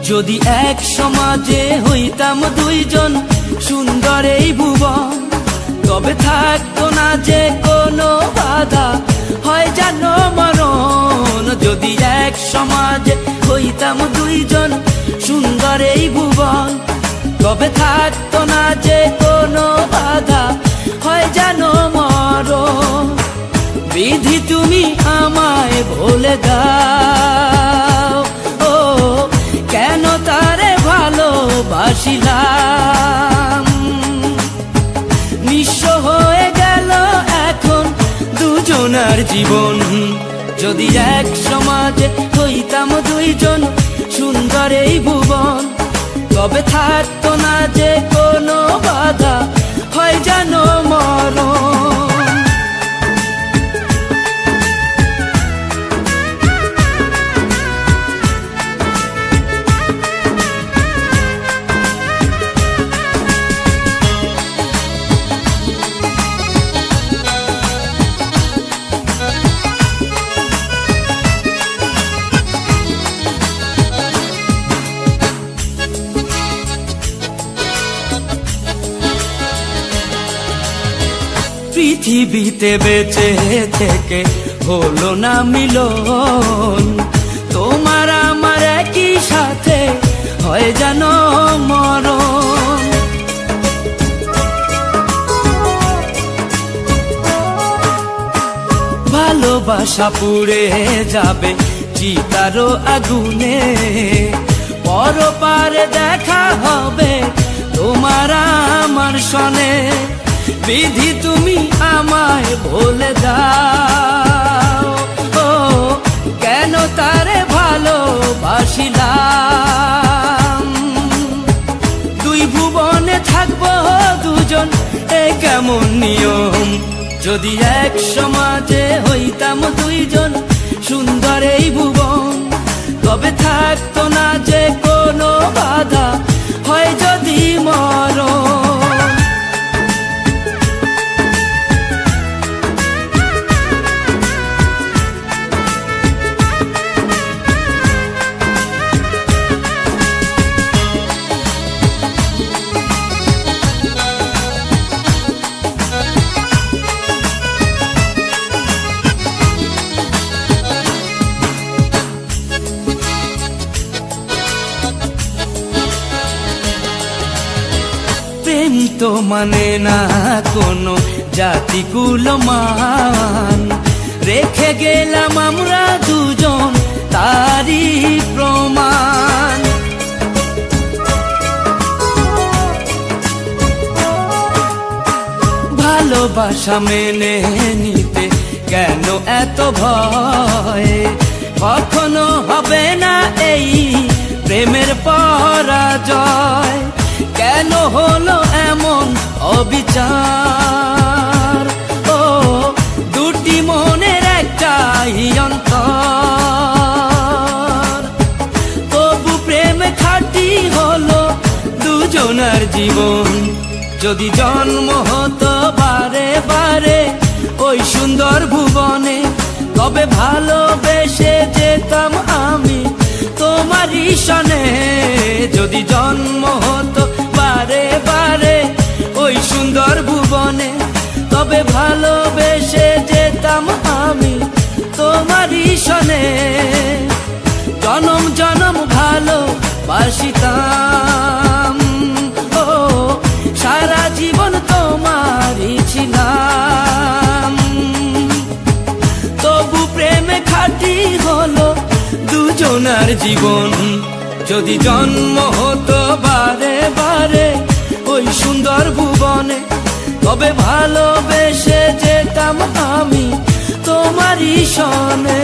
যদি এক সমাজে হইতাম দুইজন সুন্দর এই ভুবন, তবে থাকতো না যে কোনো বাধা, হয় জানো মরণ। যদি এক সমাজে হইতাম দুইজন সুন্দর এই ভুবন, তবে থাকতো না যে কোনো বাধা, হয় জানো মরণ। বিধি তুমি আমায় ভুলে দাও, ও কেন তারে ভালোবাসিলাম। নিঃস্ব হয়ে গেল এখন দুজনার জীবন। যদি এক সমাজে হইতাম দুইজন সুন্দর এই ভুবন, তবে থাকতো না যে কোনো বাধা, হয় জানো মরণ। পৃথিবীতে বেঁচে থেকে হলো না মিলন, তোমার আমার একই সাথে হয় জানো মরণ। ভালোবাসা পুড়ে যাবে চিতারো আগুনে, পরপারে দেখা হবে তোমার আমার সনে। বিধি তুমি আমায় ভুলে দাও, ও কেন তারে ভালোবাসিলাম। দুই ভুবনে থাকবো দুজন, এ কেমন নিয়ম। যদি এক সমাজে হইতাম দুইজন সুন্দর এই ভুবন, তবে থাকতো না যে কোনো বাধা, হয় যদি মরণ। প্রেম তো মানে না কোনো জাতি কুলমান, রেখে গেলাম আমরা দুজন তারই প্রমাণ। ভালোবাসা মেনে নিতে কেন এত ভয়, কখনো হবে না এই প্রেমের পরাজয়। কেন হলো এমন অবিচার, ও দুটি মনের একটাই অন্তর। তবু প্রেম খাঁটি হলো দুজনার জীবন। যদি জন্ম হতো বারে বারে ওই সুন্দর ভুবনে, তবে ভালোবেসে যেতাম আমি তোমারই সনে। যদি জন্ম হতো বারে বারে ওই সুন্দর ভুবনে, তবে ভালোবেসে যেতাম আমি তোমারই সনে। জনম জনম ভালোবাসিতাম, ও সারা জীবন তোমারই ছিলাম। তবু প্রেমে খাঁটি হলো দুজনার জীবন। যদি জন্ম হতো বারে বারে ওই সুন্দর ভুবনে, তবে ভালোবেসে যেতাম আমি তোমারই সনে।